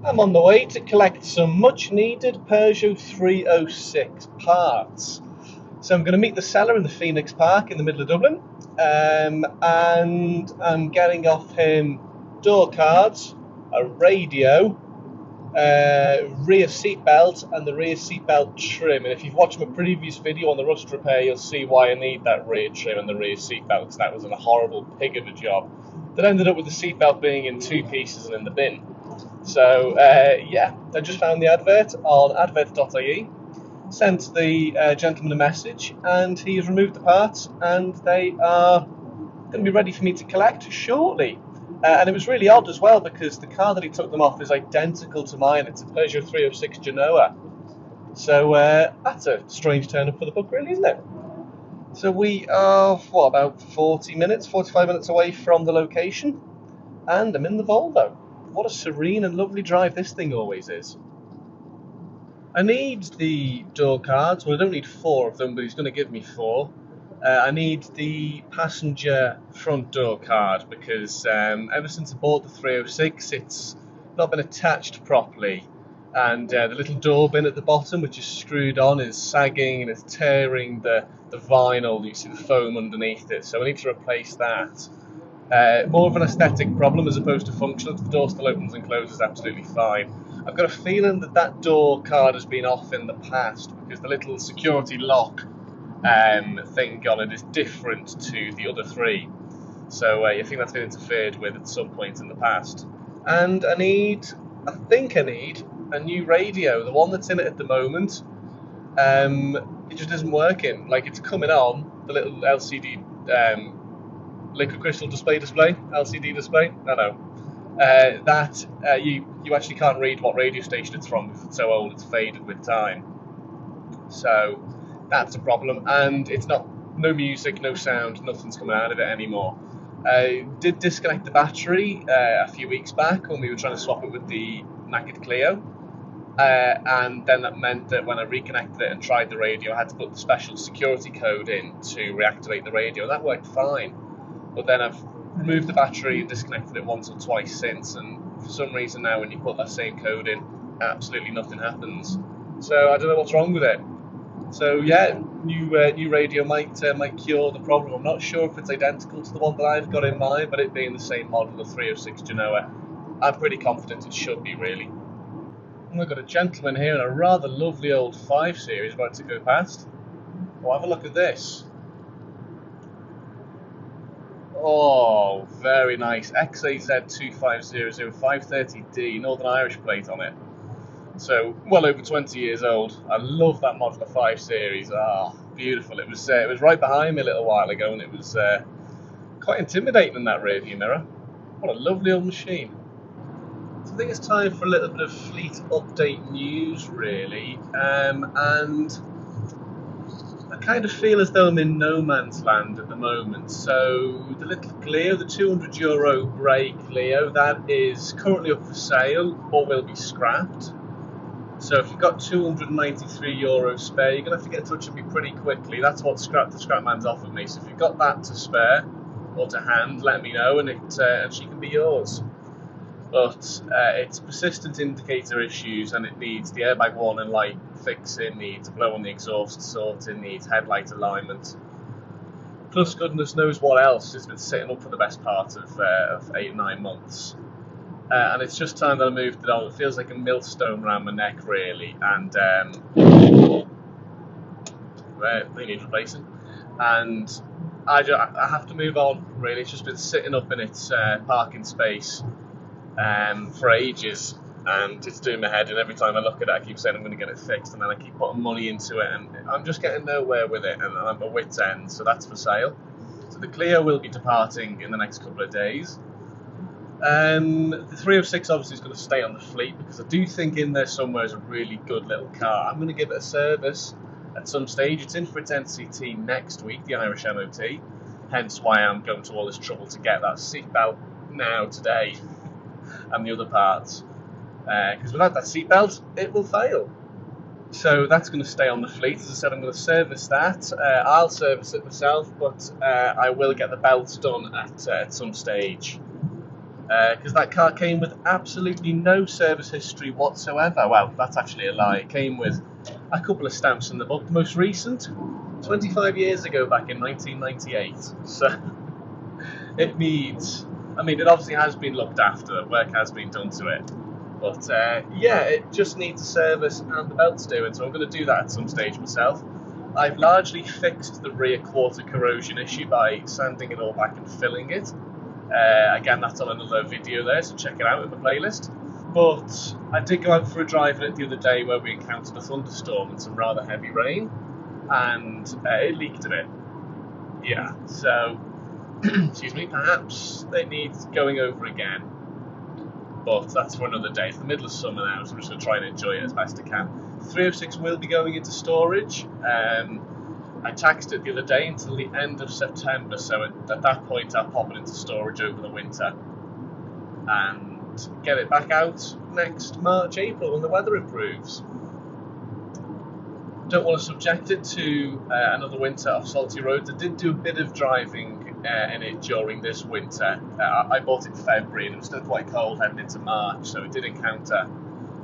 I'm on the way to collect some much needed Peugeot 306 parts. So I'm going to meet the seller in the Phoenix Park in the middle of Dublin, and I'm getting off him door cards, a radio, rear seat belt, and the rear seat belt trim. And if you've watched my previous video on the rust repair, you'll see why I need that rear trim and the rear seat belt, because that was a horrible pig of a job that ended up with the seat belt being in two pieces and in the bin. So yeah, I just found the advert on advert.ie, sent the gentleman a message, and he's removed the parts, and they are going to be ready for me to collect shortly. And it was really odd as well, because the car that he took them off is identical to mine. It's a Peugeot 306 Genoa. So that's a strange turn up for the book, really, isn't it? So we are, about 45 minutes away from the location, and I'm in the Volvo. What a serene and lovely drive this thing always is. I need the door cards. Well, I don't need 4 of them, but he's going to give me 4. I need the passenger front door card, because ever since I bought the 306, it's not been attached properly, and the little door bin at the bottom, which is screwed on, is sagging and it's tearing the vinyl. You see the foam underneath it, so I need to replace that. More of an aesthetic problem as opposed to functional. If the door still opens and closes absolutely fine. I've got a feeling that door card has been off in the past, because the little security lock thing on it is different to the other 3. So I think that's been interfered with at some point in the past. And I think I need a new radio. The one that's in it at the moment, it just isn't working. Like, it's coming on, the little LCD liquid crystal display, LCD display. I know. You actually can't read what radio station it's from, because it's so old, it's faded with time. So that's a problem, and it's no music, no sound, nothing's coming out of it anymore. I did disconnect the battery a few weeks back when we were trying to swap it with the knackered Clio, and then that meant that when I reconnected it and tried the radio, I had to put the special security code in to reactivate the radio. That worked fine, but then I've removed the battery and disconnected it once or twice since, and for some reason now when you put that same code in, absolutely nothing happens. So I don't know what's wrong with it. So yeah, new radio might cure the problem. I'm not sure if it's identical to the one that I've got in mind, but it being the same model, the 306 Genoa, I'm pretty confident it should be, really. And we've got a gentleman here in a rather lovely old 5 Series about to go past. Oh, have a look at this. Oh, very nice. XAZ2500 530D, Northern Irish plate on it. So, well over 20 years old. I love that modular 5 Series. Beautiful. It was right behind me a little while ago, and it was quite intimidating in that rearview mirror. What a lovely old machine. So I think it's time for a little bit of fleet update news, really. And I kind of feel as though I'm in no man's land at the moment. So the little Clio, the €200 grey Clio, that is currently up for sale or will be scrapped. So if you've got €293 spare, you're going to have to get in touch with me pretty quickly. That's what the scrap man's offered me. So if you've got that to spare or to hand, let me know, and she can be yours. But it's persistent indicator issues, and it needs the airbag warning light fixing, needs a blow on the exhaust sorting, needs headlight alignment. Plus goodness knows what else. It's been sitting up for the best part of 8 or 9 months. And it's just time that I moved it on. It feels like a millstone around my neck, really, and they need replacing. And I have to move on, really. It's just been sitting up in its parking space for ages, and it's doing my head in. Every time I look at it, I keep saying I'm going to get it fixed, and then I keep putting money into it, and I'm just getting nowhere with it, and I'm at wit's end. So that's for sale. So the Clio will be departing in the next couple of days. The 306 obviously is going to stay on the fleet, because I do think in there somewhere is a really good little car. I'm going to give it a service at some stage. It's in for its NCT next week, the Irish MOT, hence why I'm going to all this trouble to get that seatbelt now, today, and the other parts, because without that seatbelt it will fail. So that's going to stay on the fleet. As I said, I'm going to service that. I'll service it myself, but I will get the belts done at some stage. because that car came with absolutely no service history whatsoever. Well, that's actually a lie. It came with a couple of stamps in the book. The most recent, 25 years ago, back in 1998. So it needs, I mean, it obviously has been looked after, work has been done to it. But yeah, it just needs a service and the belt's doing, so I'm going to do that at some stage myself. I've largely fixed the rear quarter corrosion issue by sanding it all back and filling it. Again, that's on another video there, so check it out in the playlist. But I did go out for a drive in it the other day where we encountered a thunderstorm and some rather heavy rain, and it leaked a bit. Yeah, so, excuse me, perhaps it needs going over again. But that's for another day. It's the middle of summer now, so I'm just going to try and enjoy it as best I can. 306 will be going into storage. I taxed it the other day until the end of September, so at that point I'll pop it into storage over the winter and get it back out next March, April when the weather improves. Don't want to subject it to another winter off salty roads. I did do a bit of driving in it during this winter. I bought it in February and it was still quite cold heading into March, so it did encounter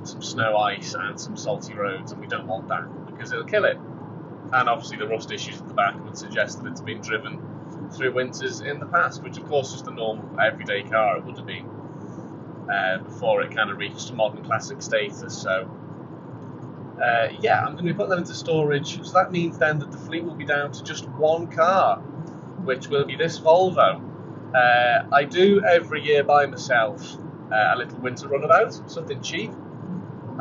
some snow, ice and some salty roads, and we don't want that because it'll kill it. And obviously the rust issues at the back would suggest that it's been driven through winters in the past, which of course is the normal everyday car it would have been before it kind of reached modern classic status. So yeah, I'm going to be putting that into storage, so that means then that the fleet will be down to just one car, which will be this Volvo. I do every year buy myself a little winter runabout, something cheap,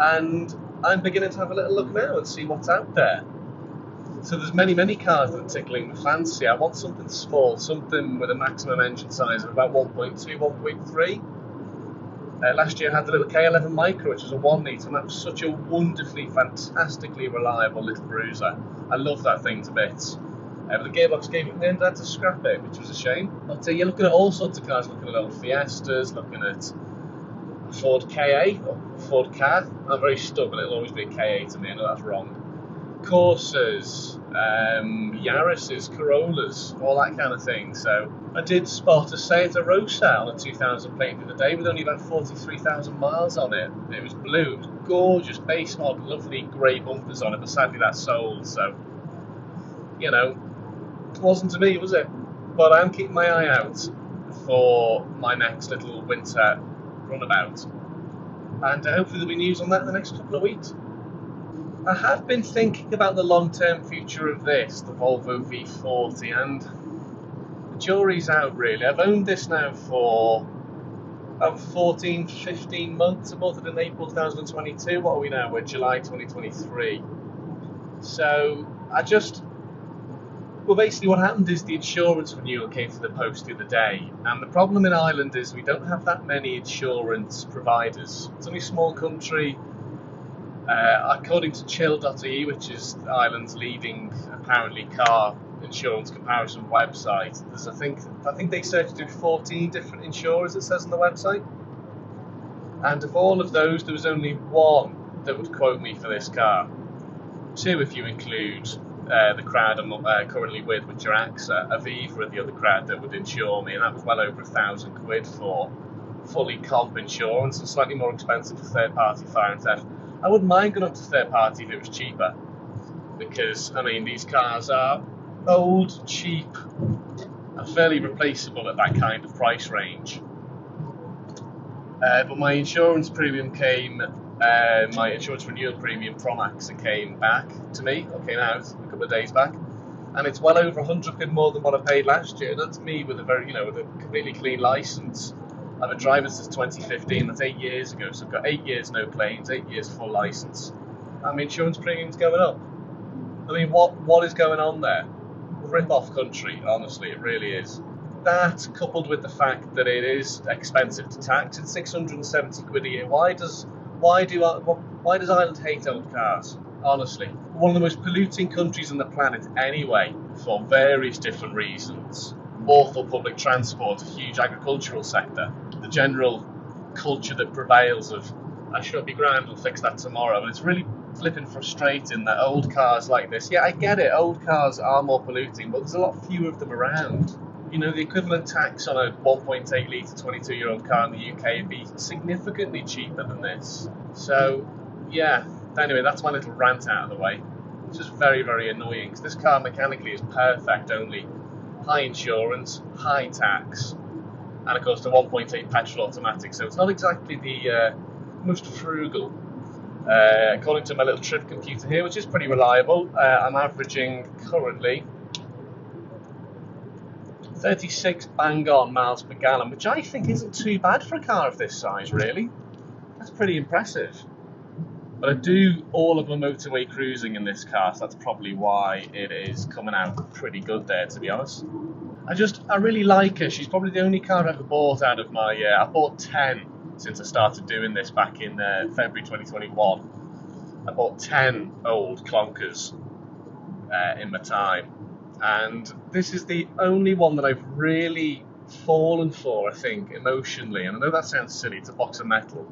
and I'm beginning to have a little look now and see what's out there. So there's many cars that are tickling my fancy. I want something small, something with a maximum engine size of about 1.2, 1.3. Last year I had the little K11 Micro, which was a 1 litre, and that was such a wonderfully, fantastically reliable little cruiser. I love that thing to bits. But the gearbox gave it in the end, I had to scrap it, which was a shame. But you're looking at all sorts of cars, looking at old Fiestas, looking at Ford KA, or Ford Ka. I'm very stubborn, it'll always be a KA to me, I know that's wrong. Corsas, Yaris's, Corollas, all that kind of thing. So I did spot a Seat Rosa on a 2000 plate the other day with only about 43,000 miles on it. It was blue, it was gorgeous, base mod, lovely grey bumpers on it, but sadly that sold, so, you know, it wasn't to me, was it? But I'm keeping my eye out for my next little winter runabout, and hopefully there'll be news on that in the next couple of weeks. I have been thinking about the long-term future of this, the Volvo V40, and the jury's out really. I've owned this now for about 14, 15 months. I bought it in April 2022. What are we now? We're July 2023. So well, basically what happened is the insurance renewal came to the post the other day, and the problem in Ireland is we don't have that many insurance providers. It's only a small country. According to Chill.ie, which is Ireland's leading, apparently, car insurance comparison website, there's I think they searched through 14 different insurers, it says on the website. And of all of those, there was only one that would quote me for this car. Two, if you include the crowd I'm currently with, which are AXA. Aviva are the other crowd that would insure me, and that was well over £1,000 for fully comp insurance, and slightly more expensive for third-party fire and theft. I wouldn't mind going up to third party if it was cheaper, because, I mean, these cars are old, cheap, and fairly replaceable at that kind of price range. But my insurance premium my insurance renewal premium from AXA came back to me, or came out a couple of days back, and it's well over £100 more than what I paid last year. That's me with with a completely clean licence. I've been driving since 2015, that's 8 years ago, so I've got 8 years no claims, 8 years full licence. And my insurance premium's going up. I mean, what is going on there? Rip-off country, honestly, it really is. That, coupled with the fact that it is expensive to tax, it's £670 a year. Why does Ireland hate old cars? Honestly. One of the most polluting countries on the planet anyway, for various different reasons. Awful public transport, a huge agricultural sector. The general culture that prevails of, I should be grand, we'll fix that tomorrow. And it's really flipping frustrating that old cars like this, yeah, I get it, old cars are more polluting, but there's a lot fewer of them around. You know, the equivalent tax on a 1.8 litre 22-year-old car in the UK would be significantly cheaper than this. So, yeah. Anyway, that's my little rant out of the way. It's just very, very annoying because this car mechanically is perfect, only high insurance, high tax, and of course the 1.8 petrol automatic. So it's not exactly the most frugal. According to my little trip computer here, which is pretty reliable, I'm averaging currently 36 bang-on miles per gallon, which I think isn't too bad for a car of this size, really. That's pretty impressive. But I do all of my motorway cruising in this car, so that's probably why it is coming out pretty good there, to be honest. I really like her. She's probably the only car I've ever bought out of my... I bought 10 since I started doing this back in February 2021. I bought 10 old clonkers in my time. And this is the only one that I've really fallen for, I think, emotionally. And I know that sounds silly, it's a box of metal.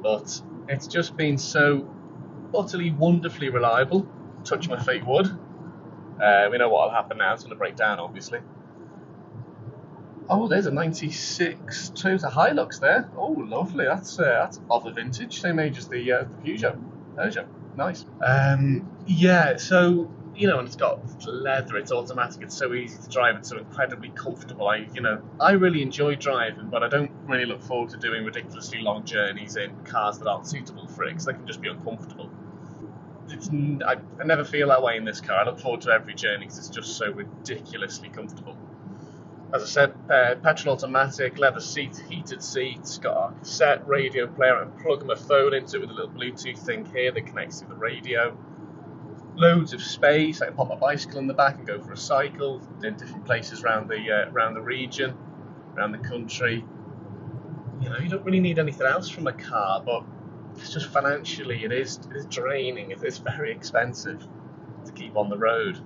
But it's just been so utterly wonderfully reliable. Touch my fate wood. We know what will happen now. It's going to break down, obviously. Oh, there's a 96 Toyota Hilux there. Oh, lovely. That's of the vintage, same age as the Peugeot. Nice. Yeah, so, you know, and it's got leather, it's automatic, it's so easy to drive, it's so incredibly comfortable. I really enjoy driving, but I don't really look forward to doing ridiculously long journeys in cars that aren't suitable for it, because they can just be uncomfortable. I never feel that way in this car. I look forward to every journey because it's just so ridiculously comfortable. As I said, petrol automatic, leather seat, heated seats, got a cassette radio player. I plug my phone into it with a little Bluetooth thing here that connects to the radio. Loads of space. I can pop my bicycle in the back and go for a cycle in different places around the region, around the country. You know, you don't really need anything else from a car, but it's just financially it is draining. It's very expensive to keep on the road.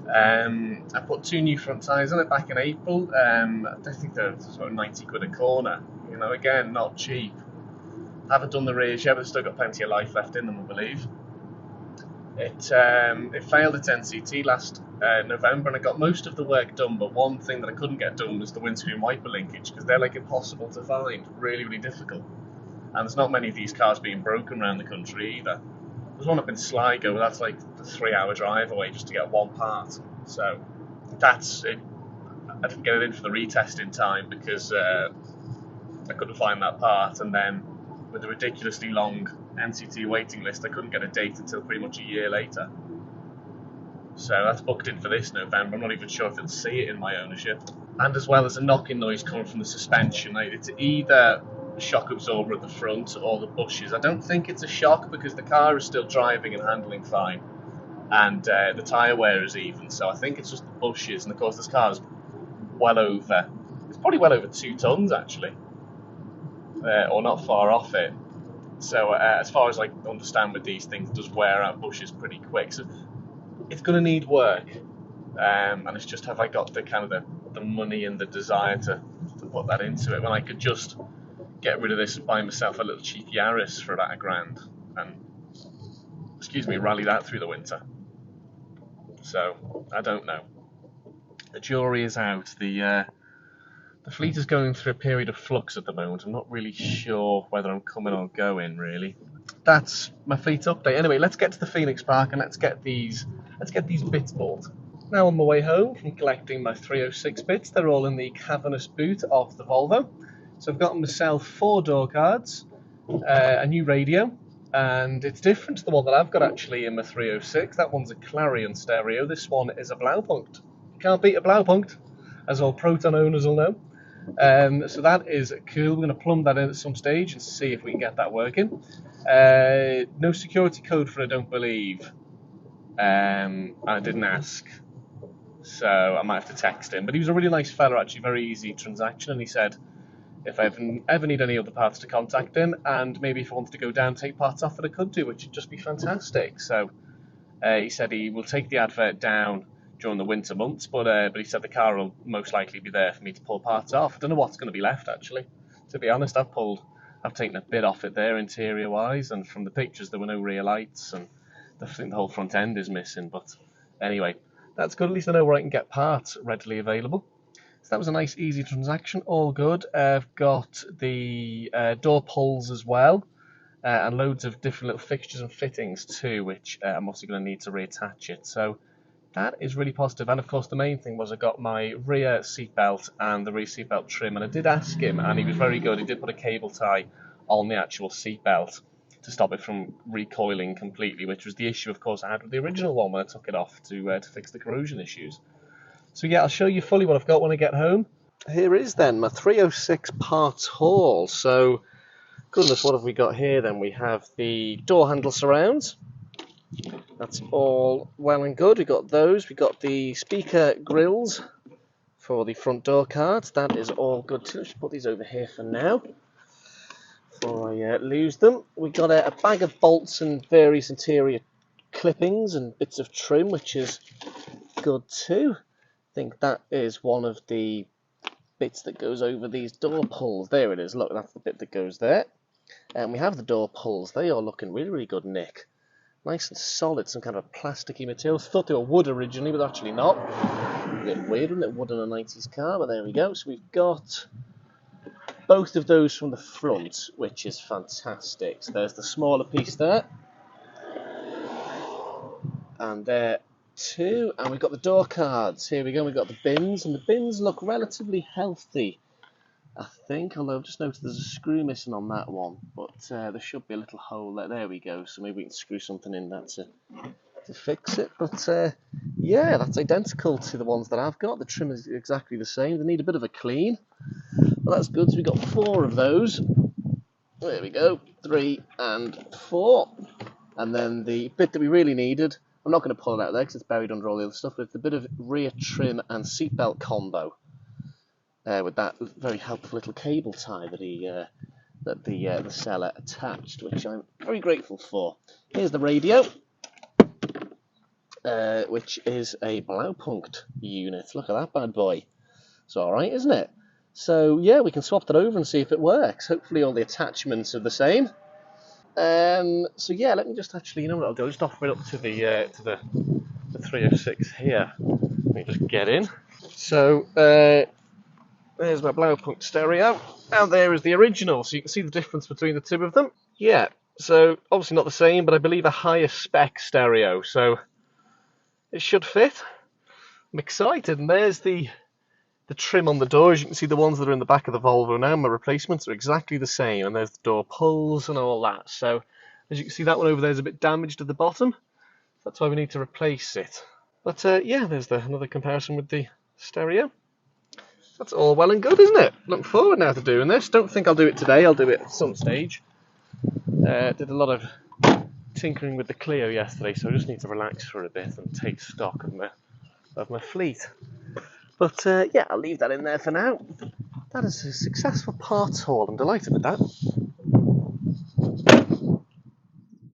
I put 2 new front tyres on it back in April. I think they're about 90 quid a corner. You know, again, not cheap. Haven't done the rears yet, but still got plenty of life left in them, I believe. It failed its NCT last November, and I got most of the work done, but one thing that I couldn't get done was the windscreen wiper linkage, because they're like impossible to find, really, really difficult. And there's not many of these cars being broken around the country either. There's one up in Sligo, but that's like a 3-hour drive away just to get one part. So that's it. I didn't get it in for the retest in time because I couldn't find that part, and then with the ridiculously long NCT waiting list, I couldn't get a date until pretty much a year later. So that's booked in for this November. I'm not even sure if it'll see it in my ownership. And as well as a knocking noise coming from the suspension. It's either a shock absorber at the front or the bushes. I don't think it's a shock because the car is still driving and handling fine, and the tyre wear is even. So I think it's just the bushes. And of course, this car is it's probably well over 2 tons actually, or not far off it. So as far as I understand with these things, it does wear out bushes pretty quick. So it's going to need work, and it's just have I got the kind of the money and the desire to put that into it when I could just get rid of this and buy myself a little cheap Yaris for about £1,000 and rally that through the winter. So I don't know. The jury is out. The fleet is going through a period of flux at the moment. I'm not really sure whether I'm coming or going, really. That's my fleet update. Anyway, let's get to the Phoenix Park and let's get these bits bought. Now on my way home from collecting my 306 bits, they're all in the cavernous boot of the Volvo. So I've got myself 4 door cards, a new radio, and it's different to the one that I've got actually in my 306. That one's a Clarion stereo. This one is a Blaupunkt. You can't beat a Blaupunkt, as all Proton owners will know. So that is cool. We're going to plumb that in at some stage and see if we can get that working. No security code for it, I don't believe. And I didn't ask, so I might have to text him. But he was a really nice fella, actually, very easy transaction. And he said if I ever need any other parts to contact him, and maybe if I wanted to go down and take parts off it, I could do, which would just be fantastic. So he said he will take the advert down during the winter months, but he said the car will most likely be there for me to pull parts off. I don't know what's going to be left, actually. To be honest, I've taken a bit off it there interior wise, and from the pictures there were no rear lights, and I think the whole front end is missing. But anyway, that's good. At least I know where I can get parts readily available. So that was a nice, easy transaction, all good. I've got the door pulls as well, and loads of different little fixtures and fittings too, which I'm obviously going to need to reattach it. So that is really positive. And of course, the main thing was I got my rear seatbelt and the rear seatbelt trim. And I did ask him, and he was very good. He did put a cable tie on the actual seatbelt to stop it from recoiling completely, which was the issue, of course, I had with the original one when I took it off to fix the corrosion issues. So yeah, I'll show you fully what I've got when I get home. Here is then my 306 parts haul. So, goodness, what have we got here then? We have the door handle surrounds. That's all well and good. We got those. We got the speaker grills for the front door cards. That is all good too. Let's put these over here for now before I lose them. We got a bag of bolts and various interior clippings and bits of trim, which is good too. I think that is one of the bits that goes over these door pulls. There it is. Look, that's the bit that goes there. And we have the door pulls. They are looking really, really good, Nick. Nice and solid, some kind of a plasticky material. Thought they were wood originally, but actually not. A bit weird, isn't it? Wood on a 90s car, but there we go. So we've got both of those from the front, which is fantastic. So there's the smaller piece there. And there too. And we've got the door cards. Here we go. We've got the bins, and the bins look relatively healthy, I think, although I've just noticed there's a screw missing on that one, but there should be a little hole there. There we go, so maybe we can screw something in that to fix it. But yeah, that's identical to the ones that I've got. The trim is exactly the same. They need a bit of a clean, but that's good. So we've got 4 of those. There we go, 3 and 4. And then the bit that we really needed, I'm not going to pull it out there because it's buried under all the other stuff, but it's a bit of rear trim and seatbelt combo. With that very helpful little cable tie that the seller attached, which I'm very grateful for. Here's the radio, which is a Blaupunkt unit. Look at that bad boy. It's all right, isn't it? So yeah, we can swap that over and see if it works. Hopefully all the attachments are the same. So yeah, let me just actually, you know what I'll do? I'll just offer it up to the 306 here. Let me just get in. So. There's my Blaupunkt stereo, and there is the original, so you can see the difference between the two of them. Yeah, so obviously not the same, but I believe a higher spec stereo, so it should fit. I'm excited, and there's the trim on the doors. You can see the ones that are in the back of the Volvo now, my replacements are exactly the same, and there's the door pulls and all that. So as you can see, that one over there is a bit damaged at the bottom, that's why we need to replace it. But yeah, there's another comparison with the stereo. That's all well and good, isn't it? Looking forward now to doing this. Don't think I'll do it today. I'll do it at some stage. Did a lot of tinkering with the Clio yesterday, so I just need to relax for a bit and take stock of my fleet. But yeah, I'll leave that in there for now. That is a successful parts haul. I'm delighted with that.